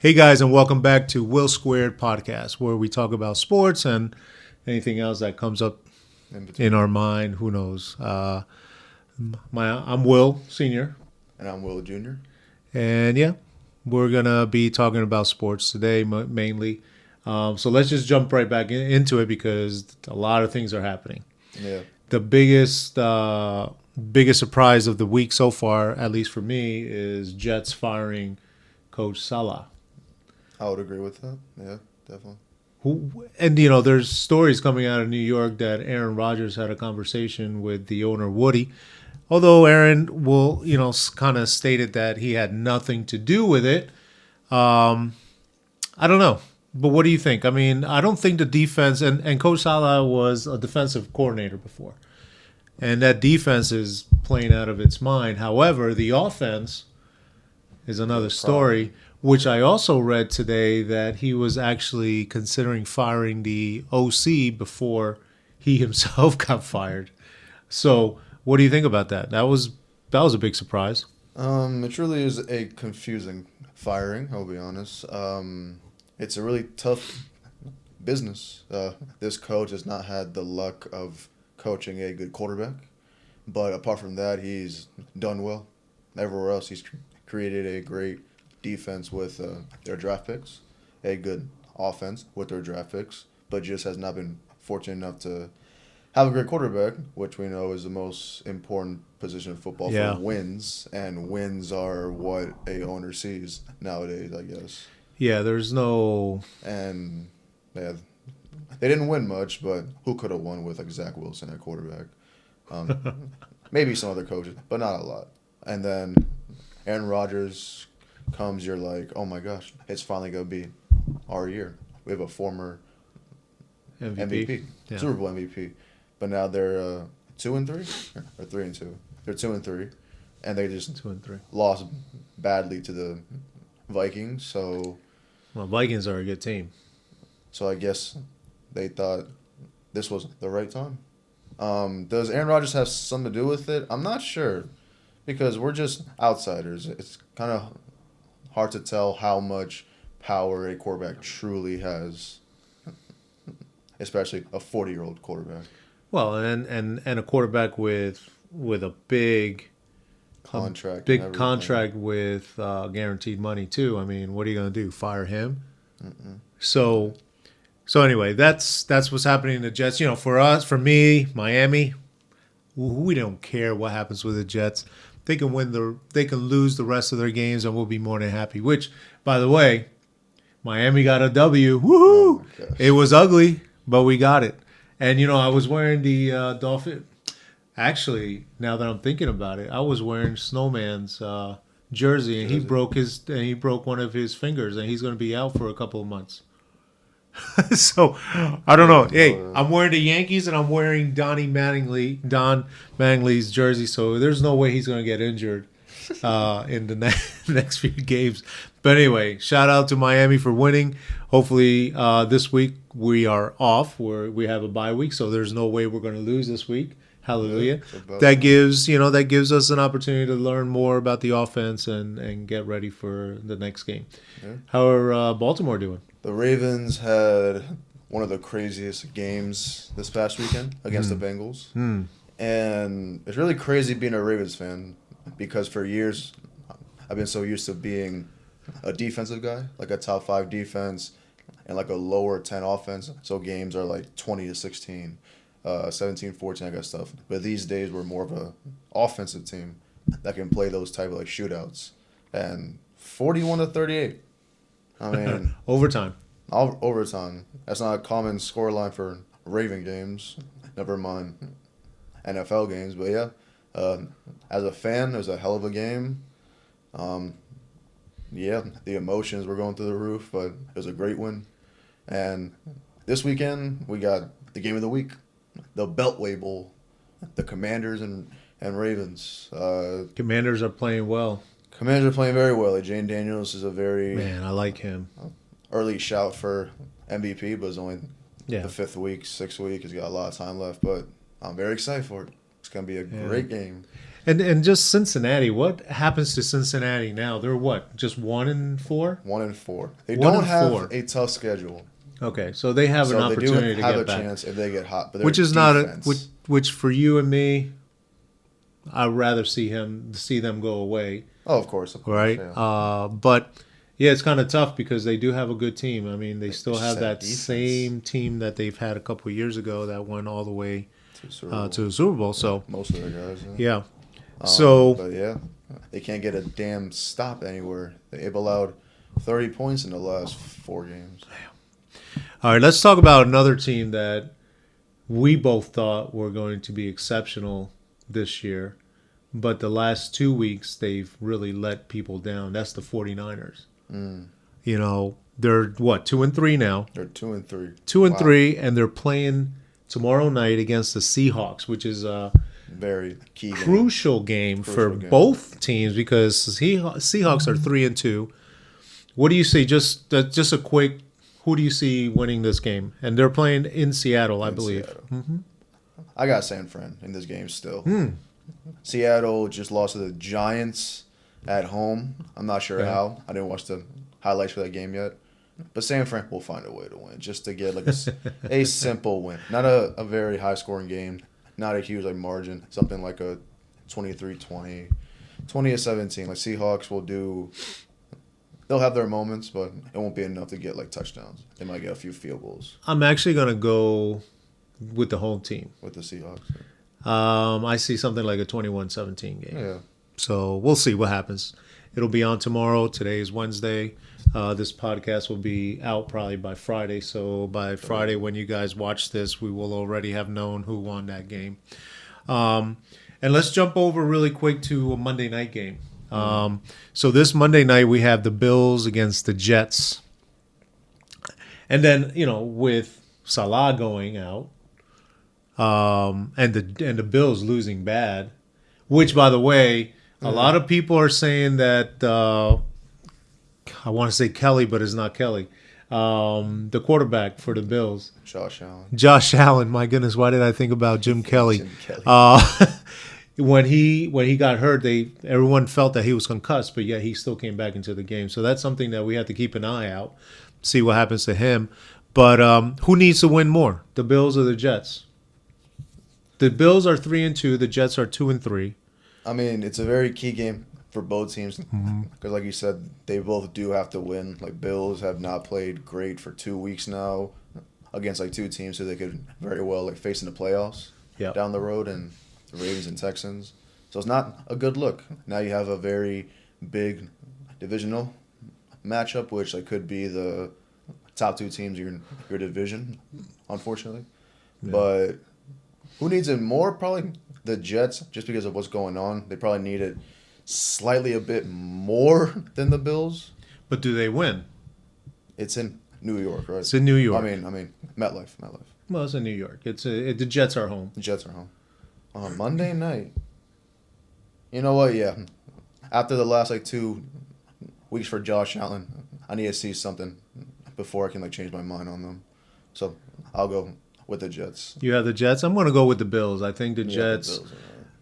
Hey guys, and welcome back to Will Squared Podcast, where we talk about sports and anything else that comes up in our mind. Who knows? I'm Will Senior, And I'm Will Jr. and yeah, we're gonna be talking about sports today mainly. So let's just jump right back into it because a lot of things are happening. Yeah. The biggest surprise of the week so far, at least for me, is Jets firing Coach Salah. I would agree with that. Yeah, definitely. There's stories coming out of New York that Aaron Rodgers had a conversation with the owner Woody, although Aaron kind of stated that he had nothing to do with it. I don't know, but what do you think? I mean, I don't think the defense and Coach Salah was a defensive coordinator before, and that defense is playing out of its mind. However, the offense is another story. Which I also read today that he was actually considering firing the OC before he himself got fired. So, what do you think about that? That was a big surprise. It truly is a confusing firing, I'll be honest. It's a really tough business. This coach has not had the luck of coaching a good quarterback. But apart from that, he's done well. Everywhere else, he's created a great defense with their draft picks, a good offense with their draft picks, but just has not been fortunate enough to have a great quarterback, which we know is the most important position in football for wins, and wins are what a owner sees nowadays, I guess. Yeah, there's no... And they didn't win much, but who could have won with like Zach Wilson at quarterback? Maybe some other coaches, but not a lot. And then Aaron Rodgers comes, you're like, oh my gosh, it's finally going to be our year. We have a former MVP. Yeah. Super Bowl MVP. But now they're 2-3 or 3-2. They're 2-3, and they just 2-3 lost badly to the Vikings. Vikings are a good team. So I guess they thought this was the right time. Does Aaron Rodgers have something to do with it? I'm not sure, because we're just outsiders. It's kind of hard to tell how much power a quarterback truly has, especially a 40-year-old quarterback. Well, and a quarterback with a big contract, with guaranteed money too. I mean, what are you going to do? Fire him? Mm-mm. So anyway, that's what's happening in the Jets. For me, Miami, we don't care what happens with the Jets. They can lose the rest of their games, and we'll be more than happy. Which, by the way, Miami got a W. Woohoo! Oh, it was ugly, but we got it. And I was wearing the Dolphin. Actually, now that I'm thinking about it, I was wearing Snowman's jersey, and he broke one of his fingers, and he's going to be out for a couple of months. So I don't know. Hey, I'm wearing the Yankees and I'm wearing Don Mattingly's jersey, so there's no way he's going to get injured in the next few games. But anyway, shout out to Miami for winning. Hopefully this week we are off, where we have a bye week, so there's no way we're going to lose this week. Hallelujah. That gives us an opportunity to learn more about the offense and get ready for the next game. Yeah. How are Baltimore doing? The Ravens had one of the craziest games this past weekend against the Bengals. And it's really crazy being a Ravens fan, because for years I've been so used to being a defensive guy, like a top 5 defense and like a lower 10 offense. So games are like 20-16, 17-14, that kind of stuff. But these days we're more of a offensive team that can play those type of like shootouts. And 41-38. I mean, overtime. That's not a common scoreline for Raven games. Never mind NFL games. But yeah, as a fan, it was a hell of a game. Yeah, the emotions were going through the roof, but it was a great win. And this weekend, we got the game of the week, the Beltway Bowl, the Commanders and Ravens. Commanders are playing well. Commanders are playing very well. Jane Daniels is a very... Man, I like him. Early shout for MVP, but it's only the 6th week. He's got a lot of time left, but I'm very excited for it. It's going to be a great game. And just Cincinnati. What happens to Cincinnati now? They're what? Just 1-4. 1-4. They 1 don't and have 4. a tough schedule. Okay, so they have an So they do opportunity to have get a back, chance if they get hot. But which their is not a defense, which for you and me. I'd rather see them go away, Oh, of course. right? Yeah. But yeah, it's kind of tough because they do have a good team. I mean, they still have set that defense. same team that they've had a couple of years ago that went all the way Super Bowl. to the Super Bowl. So Most of the guys. yeah, so But yeah, they can't get a damn stop anywhere. They've allowed 30 points in the last 4 games. all right, let's talk about another team that we both thought were going to be exceptional this year, but the last 2 weeks they've really let people down. That's the 49ers. You know, they're what, 2-3 now. They're 2-3. 2-3, and they're playing tomorrow night against the Seahawks, which is a Very key game. crucial game for Crucial game. both teams because Seahawks are 3-2. What do you see? Just a quick. Who do you see winning this game? And they're playing in Seattle, I believe. Seattle. I got San Fran in this game still. Hmm. Seattle just lost to the Giants at home. I'm not sure Yeah. how. I didn't watch the highlights for that game yet. But San Fran will find a way to win just to get like a simple win. Not a very high-scoring game. Not a huge margin. Something like a 23-20, 20-17. Like Seahawks will do. They'll have their moments, but it won't be enough to get touchdowns. They might get a few field goals I'm actually going to go with the home team. with the Seahawks. I see something like a 21-17 game. Yeah. So we'll see what happens. It'll be on tomorrow. Today is Wednesday. This podcast will be out probably by Friday. So by Friday, when you guys watch this, we will already have known who won that game. And let's jump over really quick to a Monday night game. So this Monday night, we have the Bills against the Jets. And then, with Salah going out, and the Bills losing bad, which, by the way, a lot of people are saying that I want to say Kelly, but it's not Kelly. The quarterback for the Bills, Josh Allen. Josh Allen. My goodness, why did I think about Jim Kelly? Jim Kelly. When he got hurt, everyone felt that he was concussed, but yet he still came back into the game. So that's something that we have to keep an eye out, see what happens to him. But who needs to win more, the Bills or the Jets? The Bills are 3-2. The Jets are 2-3. I mean, it's a very key game for both teams because, like you said, they both do have to win. Bills have not played great for 2 weeks now against two teams who they could very well face in the playoffs down the road, and the Ravens and Texans. So it's not a good look. Now you have a very big divisional matchup, which could be the top 2 teams in your division, unfortunately. Yeah. But who needs it more? Probably the Jets, just because of what's going on. They probably need it slightly a bit more than the Bills. But do they win? It's in New York, right? It's in New York. I mean, MetLife. Well, it's in New York. The Jets are home. The Jets are home. On Monday night. You know what? Yeah. After the last 2 weeks for Josh Allen, I need to see something before I can change my mind on them. So I'll go with the Jets. You have the Jets? I'm going to go with the Bills. I think the Jets. The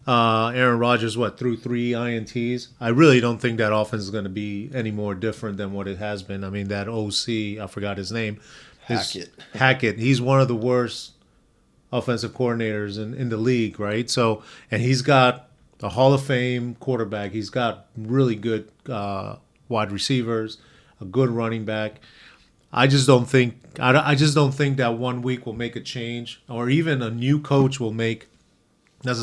Bills, Aaron Rodgers, threw 3 INTs? I really don't think that offense is going to be any more different than what it has been. I mean, that OC, I forgot his name. Hackett. He's one of the worst offensive coordinators in the league, right? So, and he's got a Hall of Fame quarterback. He's got really good wide receivers, a good running back. I just don't think that 1 week will make a change, or even a new coach will make the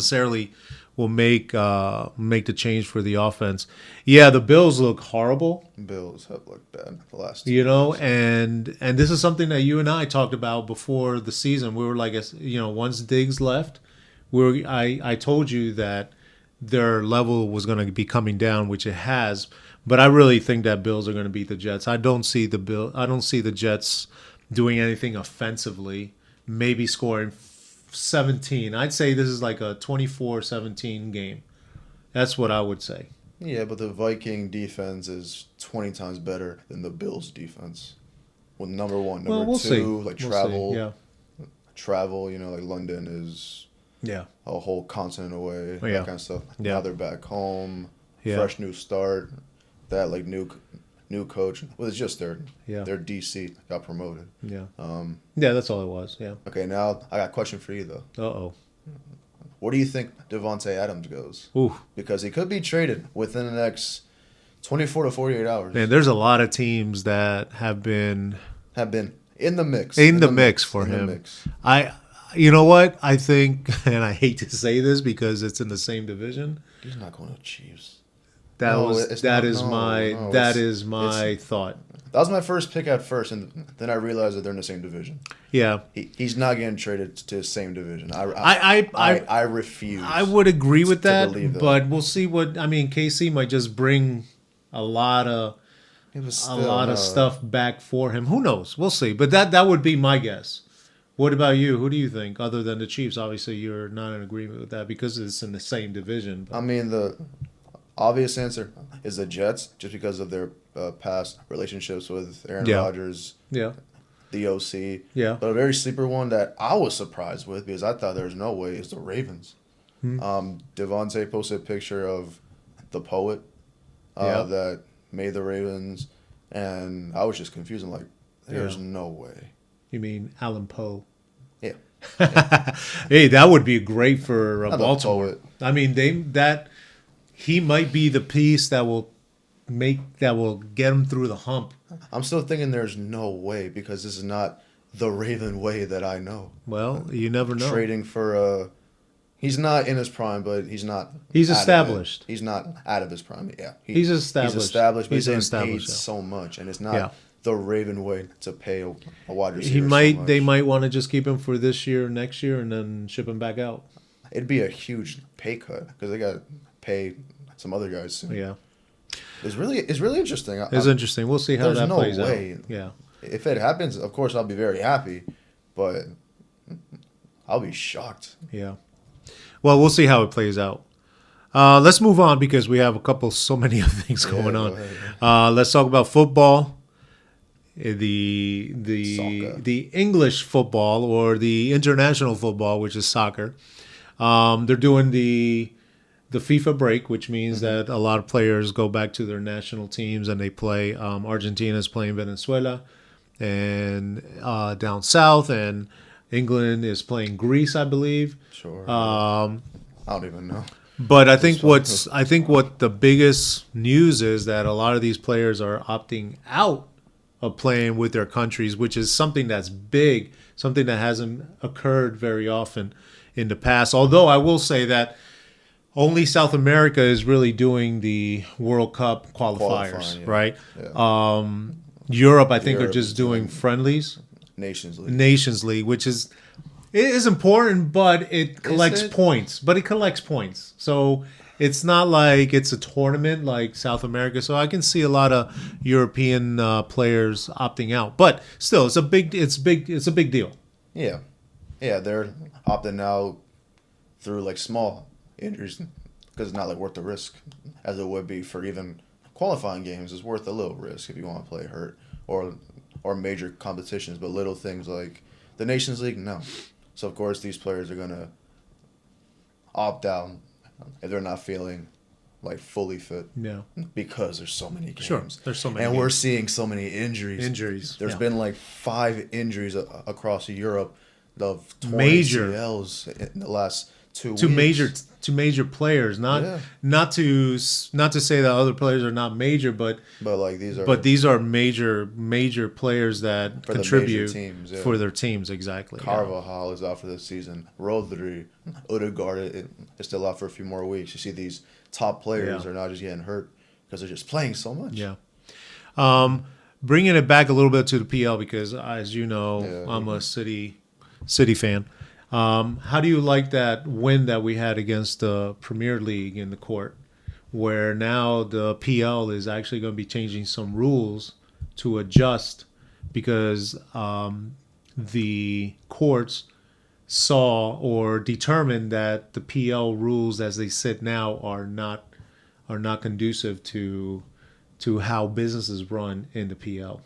change for the offense. Yeah, the Bills look horrible. Bills have looked bad the last 2 years. And this is something that you and I talked about before the season. We were once Diggs left, I told you that their level was going to be coming down, which it has. But I really think that Bills are going to beat the Jets. I don't see the Jets doing anything offensively. Maybe scoring 17. I'd say this is like a 24-17 game. That's what I would say. Yeah, but the Viking defense is 20 times better than the Bills defense. Well, number one. Number we'll 2, see. travel. We'll see. Yeah. Travel, London is Yeah. a whole continent away, Yeah. that kind of stuff. Yeah. Now they're back home, Yeah. fresh new start. That like new coach. Well, it's just their DC got promoted. Yeah. Um, Yeah, that's all it was. Yeah. okay, now I got a question for you though. Uh-oh. Where do you think Devontae Adams goes? Ooh. Because he could be traded within the next 24 to 48 hours. Man, there's a lot of teams that have been in the mix. in the mix for him. You know what? I think, and I hate to say this because it's in the same division. He's not going to Chiefs. That is my thought. That was my first pick at first, and then I realized that they're in the same division. Yeah, he's not getting traded to the same division. I refuse. I would agree with that, that, but we'll see what I mean. KC might just bring a lot of stuff back for him. Who knows? We'll see. But that would be my guess. What about you? Who do you think, other than the Chiefs? Obviously, you're not in agreement with that because it's in the same division. But. I mean, the obvious answer is the Jets, just because of their past relationships with Aaron Rodgers, the OC. Yeah. But a very sleeper one that I was surprised with because I thought there was no way is the Ravens. Devontae posted a picture of the poet that made the Ravens, and I was just confused. I'm like, there's no way. You mean Alan Poe? Yeah. Hey, that would be great for Poet. Baltimore. I mean, he might be the piece that will get him through the hump. I'm still thinking there's no way because this is not the Raven way that I know. Well, you never know. Trading for he's not in his prime, but he's not. He's established. He's not out of his prime. Yeah, he's established. He's established, but he's he's paid so much, and it's not the Raven way to pay a wide receiver. They might want to just keep him for this year, next year, and then ship him back out. It'd be a huge pay cut because they got to pay some other guys soon. Yeah, it's really interesting. It's interesting. We'll see how that plays out. Yeah, if it happens, of course I'll be very happy, but I'll be shocked. Yeah. Well, we'll see how it plays out. Let's move on because we have so many other things going on. Let's talk about football. The English football or the international football, which is soccer. They're doing the FIFA break, which means that a lot of players go back to their national teams and they play. Argentina's playing Venezuela, and down south, and England is playing Greece, I believe. Sure. I don't even know. But I think what the biggest news is that a lot of these players are opting out of playing with their countries, which is something that's big, something that hasn't occurred very often in the past. Although I will say that only South America is really doing the World Cup qualifiers, right? Yeah. Europe, I think, are just doing friendlies. Nations League, which is important, but it collects points. So it's not like it's a tournament like South America. So I can see a lot of European players opting out. But still, it's a big deal. Yeah, they're opting out through like small injuries because it's not like worth the risk as it would be for even qualifying games. It's worth a little risk if you want to play hurt or major competitions, but little things like the Nations League, no. So, of course, these players are going to opt out if they're not feeling, like, fully fit. Yeah. Because there's so many games. Sure, there's so many And games. we're seeing so many injuries. There's been, like, 5 injuries across Europe of torn ACLs in the last 2 weeks. Two major players, not to say that other players are not major, but like these are major players that contribute teams, for their teams. Exactly. Carvajal is out for this season. Rodri, Odegaard is still out for a few more weeks. You see these top players are not just getting hurt because they're just playing so much. Yeah. Bringing it back a little bit to the PL because, as you know, I'm a City fan. How do you like that win that we had against the Premier League in the court, where now the PL is actually going to be changing some rules to adjust because the courts saw or determined that the PL rules as they sit now are not conducive to how businesses run in the PL?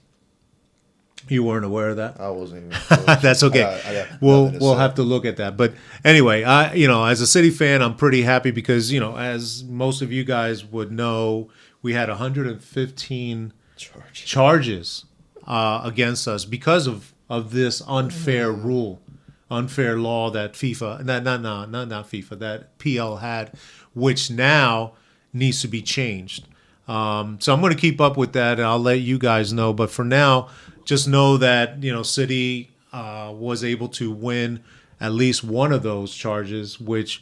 You weren't aware of that? I wasn't even close. That's okay. I got We'll nothing to we'll say. have to look at that. But anyway, as a City fan, I'm pretty happy because as most of you guys would know, we had 115 charges against us because of this unfair rule, unfair law that FIFA, not FIFA, that PL had, which now needs to be changed. So I'm going to keep up with that, and I'll let you guys know. But for now, just know that City was able to win at least one of those charges. Which,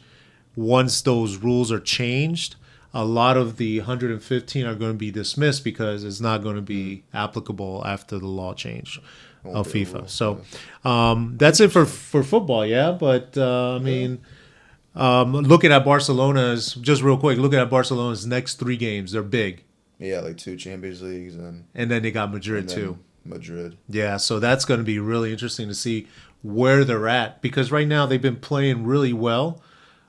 once those rules are changed, a lot of the 115 are going to be dismissed because it's not going to be applicable after the law change of FIFA. So that's it for football, yeah. But looking at Barcelona's, just real quick, looking at Barcelona's next 3 games, they're big. Yeah, like 2 Champions Leagues and then they got Madrid too. Madrid. Yeah, so that's going to be really interesting to see where they're at, because right now they've been playing really well,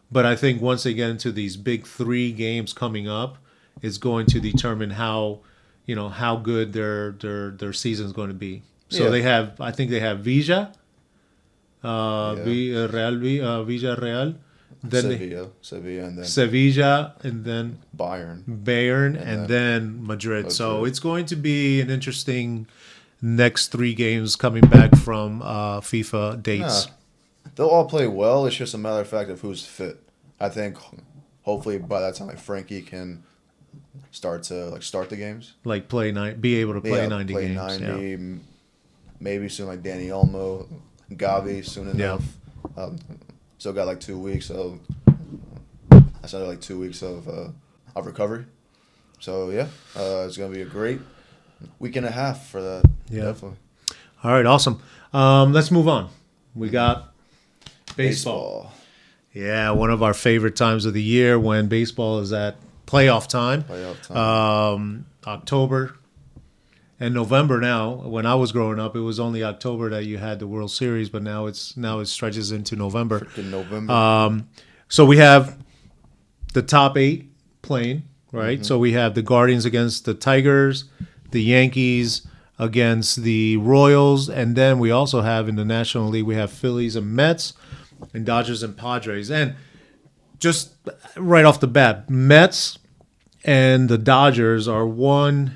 but I think once they get into these big 3 games coming up, it's going to determine how good their season is going to be. So I think they have Villa, Villarreal, then Sevilla, and then Sevilla, and then Bayern, and then Madrid. So it's going to be an interesting next 3 games coming back from FIFA dates. They'll all play well. It's just a matter of fact of who's fit. I think hopefully by that time, like Frankie can start the games, like be able to play 90 play games. 90, maybe soon, like Danny Olmo, Gavi soon enough. Still got like 2 weeks of. That's another like 2 weeks of recovery. So it's gonna be a great week and a half for that. Yeah, definitely. All right, awesome. Let's move on. We got baseball. Yeah, one of our favorite times of the year when baseball is at playoff time. October and November now. When I was growing up, it was only October that you had the World Series, but now it stretches into November. Freaking November. So we have the top 8 playing, right? Mm-hmm. So we have the Guardians against the Tigers, the Yankees against the Royals, and then we also have in the National League, we have Phillies and Mets, and Dodgers and Padres. And just right off the bat, Mets and the Dodgers are and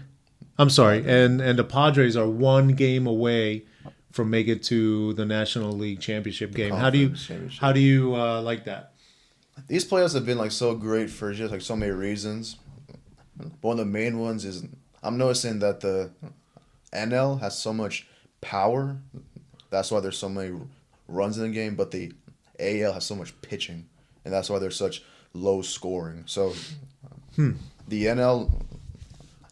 the Padres are 1 game away from making it to the National League championship game. How do you like that? These playoffs have been like so great for just like so many reasons. One of the main ones is I'm noticing that the NL has so much power. That's why there's so many runs in the game, but the AL has so much pitching, and that's why there's such low scoring. So the NL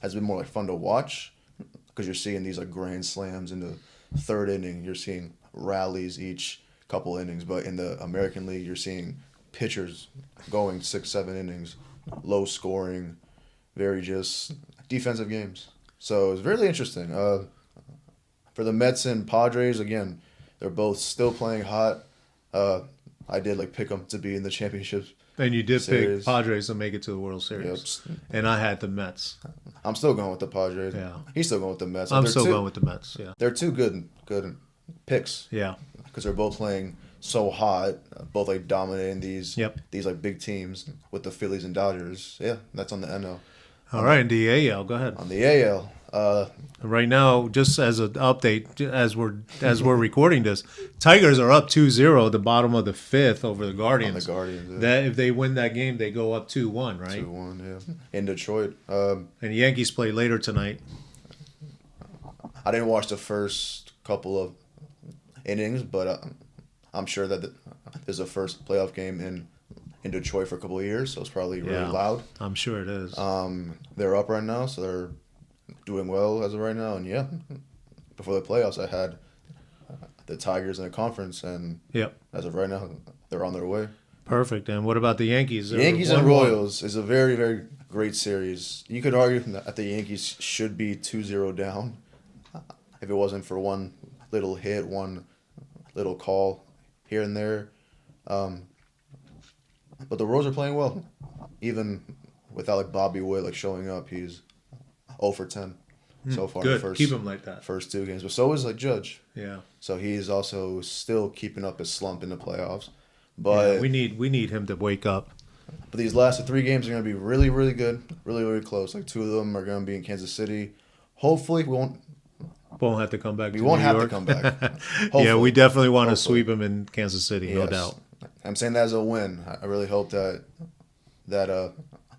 has been more like fun to watch because you're seeing these like grand slams in the 3rd inning. You're seeing rallies each couple innings, but in the American League, you're seeing pitchers going 6-7 innings, low scoring, very just defensive games. So it's really interesting. For the Mets and Padres, again, they're both still playing hot. I did like pick them to be in the championship. And you did series. pick Padres to make it to the World Series. Yep. And I had the Mets. I'm still going with the Padres. Yeah. He's still going with the Mets. I'm still going with the Mets, yeah. They're 2 good picks. Yeah. Because they're both playing so hot, both like dominating these like big teams with the Phillies and Dodgers. Yeah, that's on the NL. All right, the AL, go ahead. On the AL, right now, just as an update, as we're recording this, Tigers are up 2-0 at the bottom of the 5th over the Guardians. That if they win that game, they go up 2-1, right? 2-1, yeah. In Detroit. And the Yankees play later tonight. I didn't watch the first couple of innings, but I'm sure that there's a first playoff game in Detroit for a couple of years, so it's probably really loud. I'm sure it is. They're up right now, so they're doing well as of right now. And before the playoffs, I had the Tigers in a conference, and as of right now, they're on their way. Perfect. And what about the Yankees? Yankees and Royals is a very, very great series. You could argue that the Yankees should be 2-0 down if it wasn't for one little hit, one little call here and there. But the Royals are playing well, even without like Bobby Witt like showing up. He's 0 for 10. so far. Good. In the first, Keep him like that. First 2 games, but so is like Judge. Yeah. So he's also still keeping up his slump in the playoffs. But we need him to wake up. But these last 3 games are going to be really, really good, really, really close. Like 2 of them are going to be in Kansas City. Hopefully, we won't have to come back. We to won't New have York. to come back. Yeah, we definitely want to sweep him in Kansas City, no doubt. I'm saying that as a win. I really hope that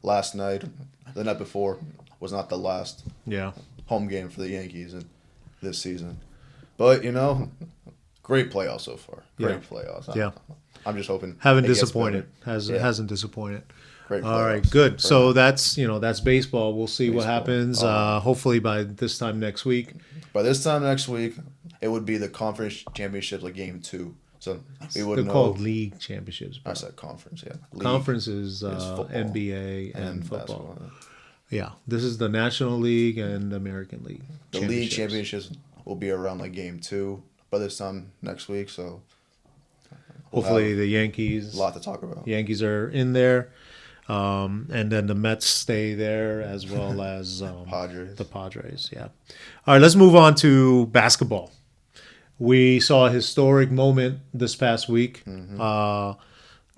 last night, the night before, was not the last home game for the Yankees in this season. But, great playoffs so far. Great playoffs. Yeah. I'm just hoping. Haven't disappointed. Hasn't disappointed. Great playoffs. All right, good. So that's baseball. We'll see what happens. Hopefully by this time next week. By this time next week, it would be the conference championships, like game 2. So we would know. They're called league championships. Bro. I said conference, yeah. League conference is NBA and football. Basketball. Yeah, this is the National League and American League. The league championships will be around like game 2 by this time next week. So hopefully the Yankees. A lot to talk about. Yankees are in there. And then the Mets stay there as well as the Padres. Yeah. All right, let's move on to basketball. We saw a historic moment this past week. The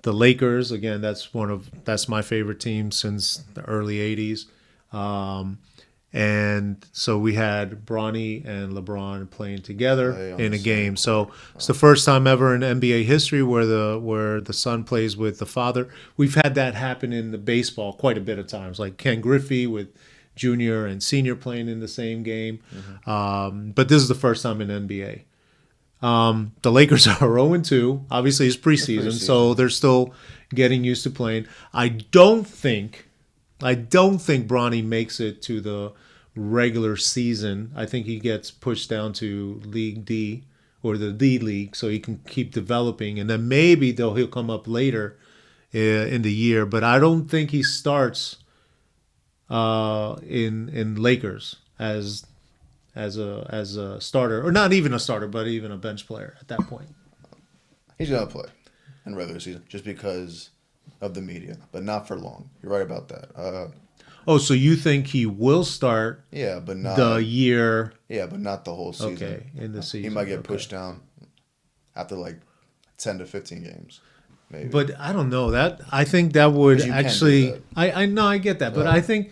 Lakers, again, that's my favorite team since the early 80s. And so we had Bronny and LeBron playing together in a game. So it's the first time ever in NBA history where the son plays with the father. We've had that happen in the baseball quite a bit of times, like Ken Griffey with junior and senior playing in the same game. But this is the first time in NBA. The Lakers are 0-2. Obviously, it's preseason, so they're still getting used to playing. I don't think Bronny makes it to the regular season. I think he gets pushed down to League D or the D League so he can keep developing, and then maybe he'll come up later in the year. But I don't think he starts in Lakers as a starter, or not even a starter, but even a bench player at that point. He's gonna play in regular season just because of the media, but not for long. You're right about that. So you think he will start? Yeah, but not the year. Yeah, but not the whole season. Okay, in the season, he might get pushed down after like 10 to 15 games, maybe. But I don't know that. I think that would actually. I know I get that, but I think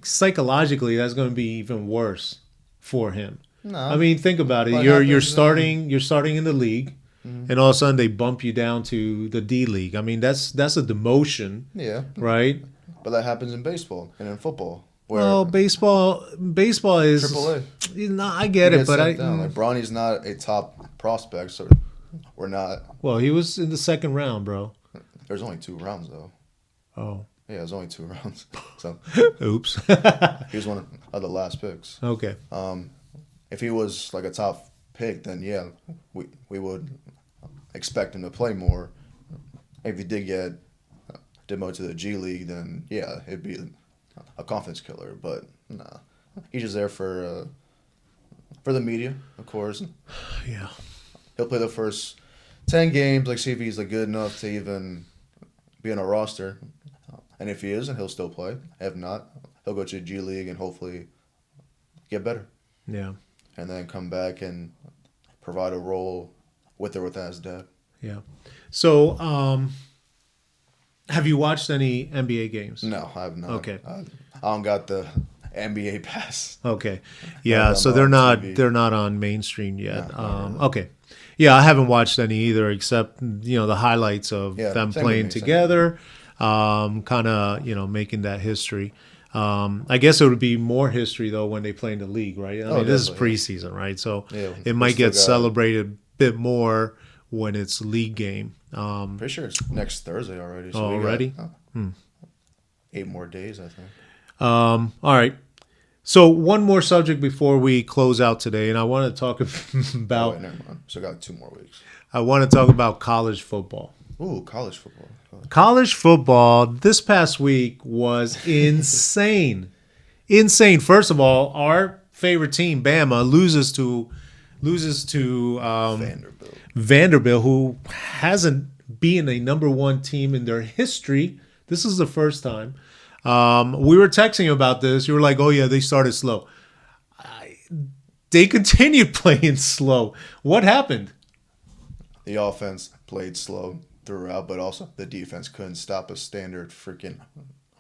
psychologically that's going to be even worse for him. No, I mean, think about it. You're starting in the league, and all of a sudden they bump you down to the D League. I mean, that's a demotion. Yeah. Right. But that happens in baseball and in football. Well, baseball is AAA. No, I get it, but like Bronny's not a top prospect, so we're not. Well, he was in the second round, bro. There's only 2 rounds though. Oh. Yeah, there's only 2 rounds. So. Oops. He was one of the last picks. Okay. If he was like a top pick, then yeah, we would expect him to play more. If he did get demoted to the G League, then yeah, it'd be a confidence killer. But nah, he's just there for the media, of course. Yeah. He'll play the first 10 games, like see if he's like good enough to even be on a roster. And if he isn't, he'll still play. If not, he'll go to the G League and hopefully get better. Yeah. And then come back and provide a role with or without his dad. Yeah. So, have you watched any NBA games? No, I have not. Okay. I don't got the NBA pass. Okay. Yeah, so they're not on mainstream yet. No, really. Okay. Yeah, I haven't watched any either except, the highlights of them playing together, kind of, making that history. I guess it would be more history, though, when they play in the league, right? I mean, this is preseason, right? So it might get celebrated a bit more when it's league game. Pretty sure it's next Thursday already. So already? 8 more days, I think. All right. So one more subject before we close out today, and I want to talk about... never mind. So I got 2 more weeks. I want to talk about college football. Ooh, college football. College football this past week was insane. Insane. First of all, our favorite team, Bama, loses to Vanderbilt, who hasn't been a number 1 team in their history. This is the first time. We were texting about this. You were like, "Oh yeah, they started slow." they continued playing slow. What happened? The offense played slow throughout, but also the defense couldn't stop a standard freaking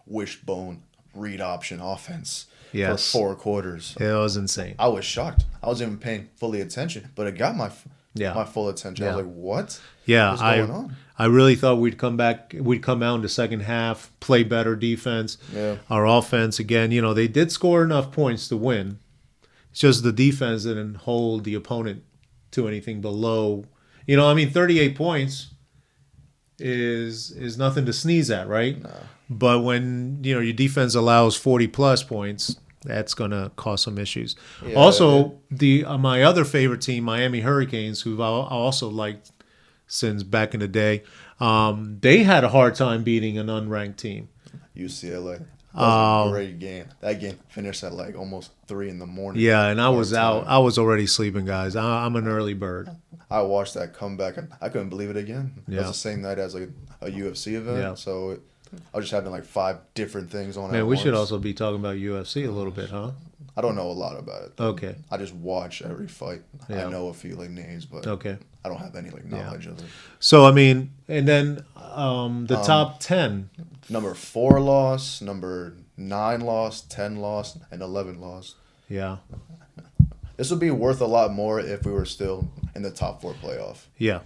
wishbone read option offense for 4 quarters. It was insane. I was shocked. I wasn't even paying fully attention, but it got my full attention. I was like, what? Yeah, what's going on? I really thought we'd come back. We'd come out in the second half, play better defense. Yeah. Our offense, again, they did score enough points to win. It's just the defense didn't hold the opponent to anything below. 38 points is nothing to sneeze at, right? No. But when your defense allows 40+ points, that's gonna cause some issues. Yeah, also, my other favorite team, Miami Hurricanes, who I also liked since back in the day, they had a hard time beating an unranked team. UCLA. That was a great game. That game finished at like almost 3 a.m. Yeah, and I was out. I was already sleeping, guys. I'm an early bird. I watched that comeback, and I couldn't believe it again. It was the same night as like a UFC event, so I was just having like 5 different things on. Man, we should also be talking about UFC a little bit, huh? I don't know a lot about it. Okay. I just watch every fight. Yeah. I know a few like names, but I don't have any like knowledge of it. So and then the top 10. Number 4 loss, number 9 loss, 10 loss, and 11 loss. Yeah. This would be worth a lot more if we were still in the top 4 playoff. Yeah.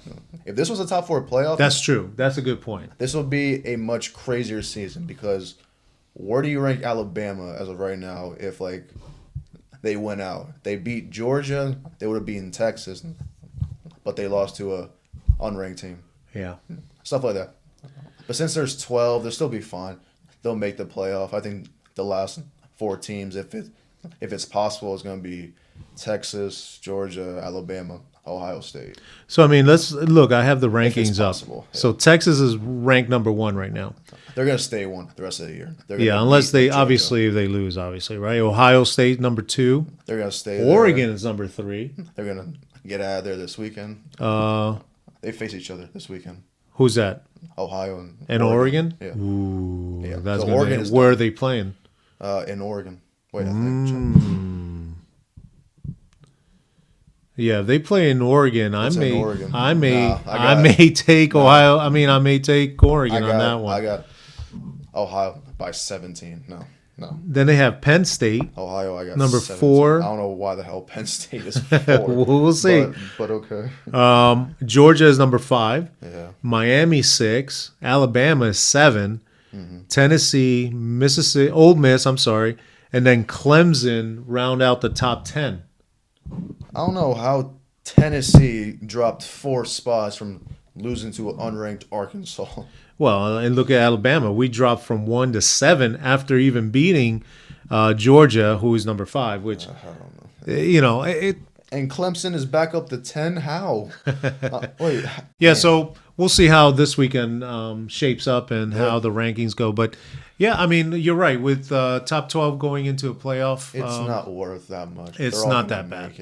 If this was a top 4 playoff, that's true. That's a good point. This would be a much crazier season because where do you rank Alabama as of right now if like they went out? They beat Georgia, they would have beaten Texas, but they lost to a unranked team. Yeah. Stuff like that. But since there's 12, they'll still be fine. They'll make the playoff. I think the last 4 teams, if it's possible, is going to be Texas, Georgia, Alabama, Ohio State. So, let's look. I have the rankings up. Yeah. So, Texas is ranked number 1 right now. They're going to stay 1 the rest of the year. Unless they obviously if they lose, obviously, right? Ohio State number 2. They're going to stay Oregon is number 3. They're going to get out of there this weekend. They face each other this weekend. Who's that? Ohio and Oregon? Yeah. Ooh, yeah. That's so Oregon is where are they playing? In Oregon. Wait, I think. Yeah, if they play in Oregon, I may take Ohio. I may take Oregon on that one. I got Ohio by 17. No. Then they have Penn State. Ohio, I got number 17. 4. I don't know why the hell Penn State is 4. We'll see. But okay. Georgia is number 5. Yeah. Miami 6. Alabama is 7. Mm-hmm. Tennessee, Mississippi, Ole Miss. I'm sorry, and then Clemson round out the top 10. I don't know how Tennessee dropped 4 spots from losing to an unranked Arkansas. Well, and look at Alabama. We dropped from 1 to 7 after even beating Georgia, who is number 5. Which, I don't know. And Clemson is back up to 10. How? Wait. Yeah. Man. So we'll see how this weekend shapes up and how the rankings go. But yeah, you're right. With top 12 going into a playoff, it's not worth that much. It's not that bad.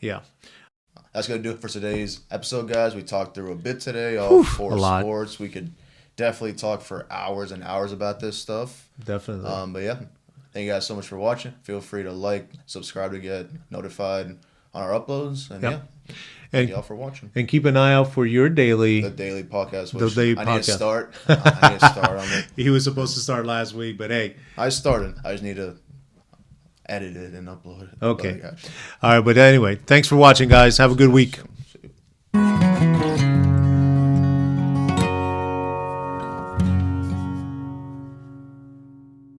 Yeah. That's going to do it for today's episode, guys. We talked through a bit today, all 4 sports. We could definitely talk for hours and hours about this stuff. Definitely. But yeah, thank you guys so much for watching. Feel free to like, subscribe to get notified on our uploads. And thank y'all for watching. And keep an eye out for your daily podcast. Which I need to start. I need to start on it. He was supposed to start last week, but hey. I started. I just need to edit it and upload it. Okay. All right, but anyway, thanks for watching, guys. Have a good week.